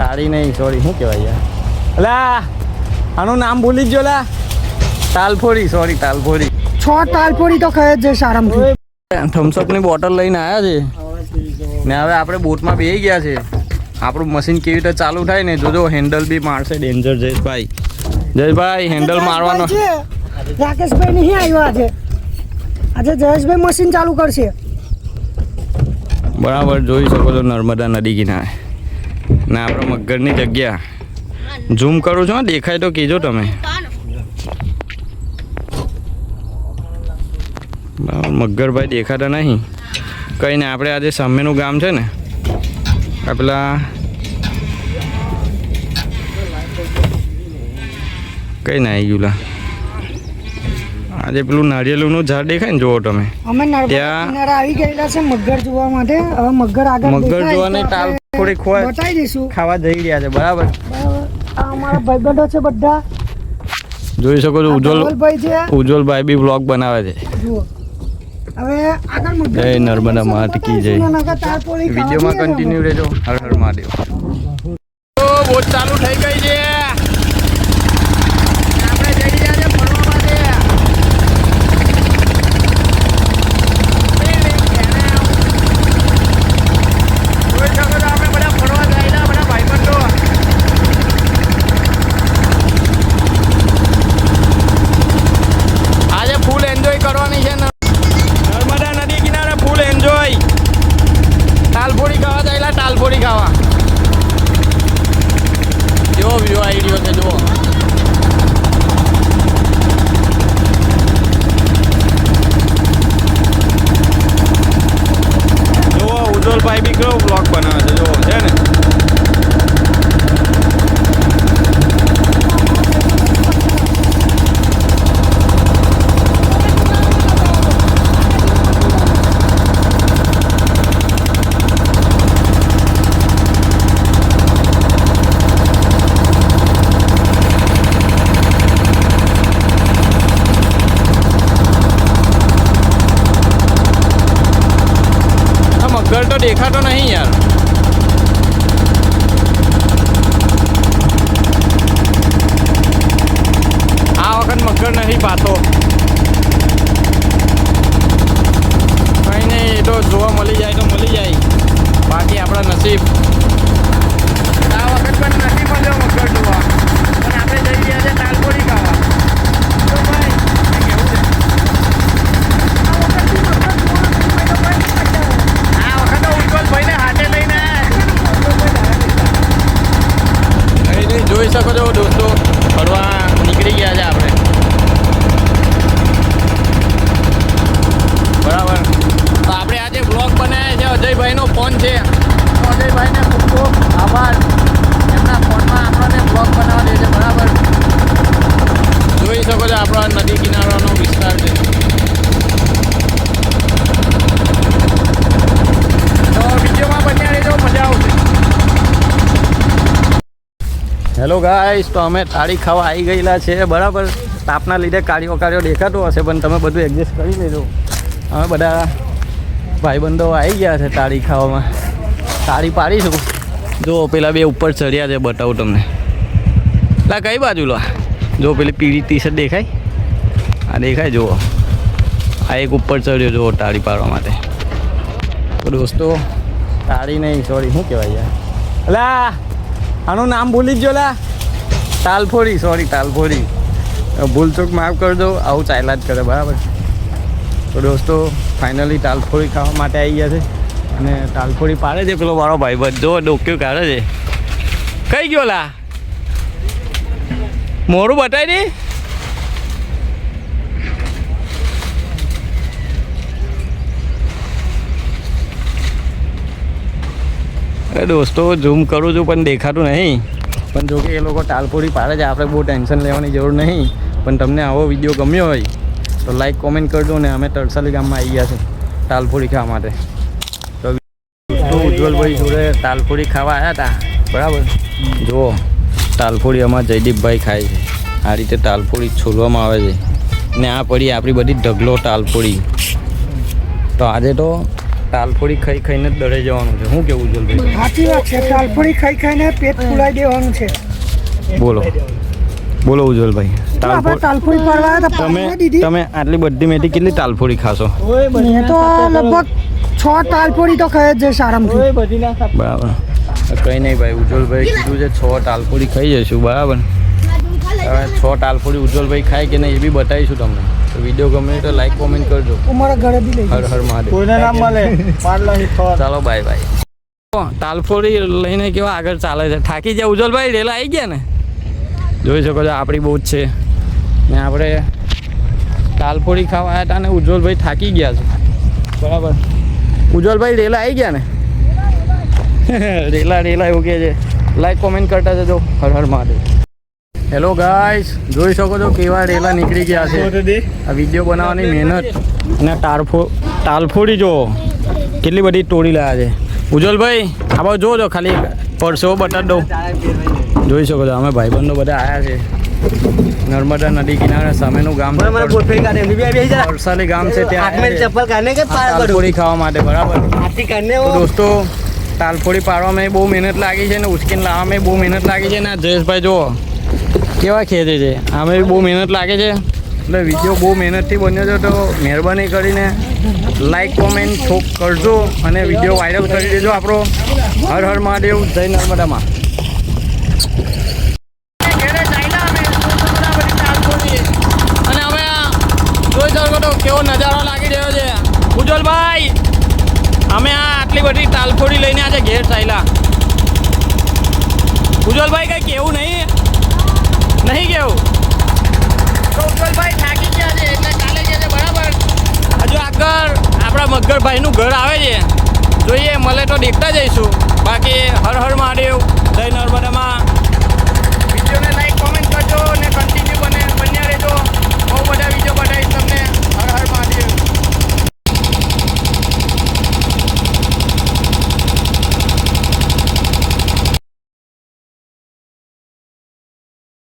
તાળી નહીં, સોરી શું કહેવાય યાર, અલા આનું નામ ભૂલી જ ગયો લા. તાલફોડી, સોરી તાલફોડી. 6 તાલફોડી તો ખાય જ છે સારામાંથી. થમ્સઅપની બોટલ લઈને આવ્યા છે ને હવે આપણે બોટમાં બેસી ગયા છે. આપણું મશીન કેવી રીતે ચાલુ થાય ને જોજો. હેન્ડલ બી મારશે ડેન્જર. જયેશભાઈ, જયેશભાઈ હેન્ડલ મારવાનો. રાકેશભાઈ નહીં આવ્યો આજે. આજે જયેશભાઈ મશીન ચાલુ કરશે. બરાબર જોઈ શકો છો નર્મદા નદી કિનારે ને આપણે મગરની જગ્યા. ઝૂમ કરું છું, દેખાય તો કહેજો તમે. મગરભાઈ દેખાતા નહીં. કંઈ ને આપણે આજે સામેનું ગામ છે ને આ પેલા કઈ ના આવી ગયું. આજે પેલું નારિયેળનું ઝાડ દેખાય ને, જુઓ તમે. અમે ત્યાં આવી ગયેલા છે મગર જોવા માટે. હવે મગર આગળ મગર જોવાને ટાલ થોડી બતાવી દઈશું. ખાવા જઈ રહ્યા છે. બરાબર. આ અમારા ભાઈબંધો છે બધા. જોઈ શકો છો ઉજ્જવલભાઈ છે. ઉજ્જવલભાઈ બી વ્લોગ બનાવે છે. જુઓ હવે આગળ મગર. જય નર્મદા માત કી જય. વિડીયોમાં કન્ટિન્યુ રહેજો. હર હર મહાદેવ. તો બોટ ચાલુ થઈ ગઈ છે. આપણે જઈ રહ્યા છે ફરવા માટે. જોઈ શકો છો આપણે બધા ફરવા જઈલા બધા ભાઈબંધો. આજે ફૂલ એન્જોય કરવાની છે. નર્મદા નદી કિનારે ફૂલ એન્જોય. તાલફોડી ખાવા જઈલા, તાલફોડી ખાવા. કેવો વ્યૂ આવી રહ્યો છે જુઓ. જુઓ ઉજ્જવલભાઈ બી કેવો બ્લોગ બનાવે છે જુઓ, છે ને. મગર તો દેખાતો નહીં યાર. આ વખત મગર નહીં પાતો. કંઈ નહીં, એ તો જોવા મળી જાય તો મળી જાય. બાકી આપણા નસીબ. આ વખત પણ નથી મળ્યો મગર જોવા. પણ આપણે જઈ રહ્યા છે તાલફોડી ખાવા. તો ભાઈ કેવું છે? ઉજ્જવલભાઈને હાથે લઈને જોઈ શકો છો દોસ્તો. ફરવા નીકળી ગયા છે આપણે. બરાબર. તો આપણે આજે બ્લોગ બનાવ્યા છે. અજયભાઈનો ફોન છે. તો અજયભાઈને ખૂબ ખૂબ આભાર. એમના ફોનમાં આપણને બ્લોગ બનાવવા દે છે. બરાબર. જોઈ શકો છો આપણો નદી કિનારાનો વિસ્તાર છે. વિડીયોમાં બન્યા રહેજો, મજા આવશે. હેલો ગાઈસ, તો અમે તાળી ખાવા આવી ગયેલા છે. બરાબર. તાપના લીધે કાળીઓ દેખાતો હશે પણ તમે બધું એડજસ્ટ કરી લેજો. અમે બધા ભાઈબંધો આવી ગયા છે તાળી ખાવામાં. તાળી પાડીશું. જો પેલા બે ઉપર ચડ્યા છે, બતાવું તમને. લા કઈ બાજુ લો. જો પેલી પીળી ટી શર્ટ દેખાય, આ દેખાય જુઓ. આ એક ઉપર ચડ્યો જુઓ તાળી પાડવા માટે. તો દોસ્તો તાળી નહીં, સોરી શું કહેવાય યાર, અલા આનું નામ ભૂલી જ ગયો લા. તાલફોડી, સોરી તાલફોડી. ભૂલચૂક માફ કરજો. આવું ચાલ્યા જ કરે. બરાબર. તો દોસ્તો ફાઇનલી તાલફોડી ખાવા માટે આવી ગયા છે અને તાલફોડી પાડે છે પેલો મારો ભાઈ. બધો ડોક્યું કાઢે છે. કઈ ગયો લા? મોરું બતાવી દે. દોસ્તો ઝૂમ કરું છું પણ દેખાતું નહીં. પણ જો કે એ લોકો તાલફોડી પાડે છે. આપણે બહુ ટેન્શન લેવાની જરૂર નહીં. પણ તમને આવો વિડીયો ગમ્યો હોય તો લાઈક કોમેન્ટ કરજો. ને અમે તરસાલી ગામમાં આવી ગયા છે તાલફોડી ખાવા માટે. તો ઉજ્જવલભાઈ જોડે તાલફોડી ખાવા આવ્યા હતા. બરાબર. જુઓ તાલફોડી અમારા જયદીપભાઈ ખાય છે. આ રીતે તાલફોડી છોલવામાં આવે છે ને આ પડી આપણી બધી ઢગલો તાલફોડી. તો આજે તો તાલફોડી ખાઈ ખાઈને જ દળે જવાનું છે. શું કેવું ઉજ્જવલભાઈ? સાચી વાત છે. તાલફળી ખાઈ ખાઈને પેટ ફૂલાઈ દેવાનું છે. બોલો બોલો ઉજ્જવલભાઈ. આપણે તાલફળી પાડવા આવ્યા હતા, તમે પાડવા દીધી. તમે આટલી બધી મેથી કેટલી તાલફોડી ખાશો? મેં તો લગભગ 6 તાલફળી તો ખાઈ જ છે સારામાંથી. બરાબર. કંઈ નહીં ભાઈ, ઉજ્જવલભાઈ કીધું છે 6 તાલફોડી ખાઈ જઈશું. બરાબર. હવે 6 તાલફોડી ઉજ્જવલભાઈ ખાય કે નહીં એ બી બતાવીશું તમને. તો વિડીયો ગમે તો લાઈક કોમેન્ટ કરજો. અમારા ઘરે બી લઈ હર હર મહાદેવ. ચાલો બાય બાય. તાલફોડી લઈને કેવા આગળ ચાલે છે. થાકી જાય ઉજ્જવલભાઈ? રેલા આવી ગયા ને? જોઈ શકો છો આપણી બોટ છે ને આપણે તાલફોડી ખાવા આવ્યા હતા ને ઉજ્જવલભાઈ થાકી ગયા છે. બરાબર. ઉજ્જવલભાઈ રેલા આવી ગયા ને? રેલા એવું કહે છે. લાઈક કોમેન્ટ કરતા જજો. હર હર મહાદેવ. હેલો ગાઈસ, જોઈ શકો છો કેવા રેલા નીકળી ગયા છે. આ વિડીયો બનાવવાની મહેનત અને તાલફોડી જો કેટલી બધી તોડી લાવ્યા છે. ઉજ્જવલભાઈ આ બાજુ જોજો, ખાલી પરસો બતાવી દઉં. જોઈ શકો છો અમે ભાઈબંધો બધા આવ્યા છે. નર્મદા નદી કિનારે સામેનું ગામ વરસાલી ગામ છે. ત્યાં તાલફોડી ખાવા માટે. બરાબર. તો દોસ્તો તાલફોડી પાડવામાં બહુ મહેનત લાગી છે ને ઉચકીને લાવવામાં બહુ મહેનત લાગી છે ને જયેશભાઈ જુઓ કેવા ખેંચે છે. આમે બહુ મહેનત લાગે છે. એટલે વિડીયો બહુ મહેનતથી બન્યો છે. તો મહેરબાની કરીને લાઈક કોમેન્ટ કરજો અને વિડીયો વાયરલ કરી દેજો આપણો. હર હર મહાદેવ. જય નર્મદામાં. અને હવે જોઈ શકો તો કેવો નજારો લાગી રહ્યો છે. ઉજ્જવલભાઈ અમે આટલી બધી તાલફોડી લઈને આજે ઘેર ચાલ્યા. ઉજ્જવલભાઈ કંઈ કેવું નહીં કેવું? તો ઉજ્જવલભાઈ થાકી ગયા છે એટલે ચાલે ગયા છે. બરાબર. હજુ આગળ આપણા મગરભાઈનું ઘર આવે છે. જોઈએ મળે તો દેખતા જઈશું. બાકી હર હર મહાદેવ.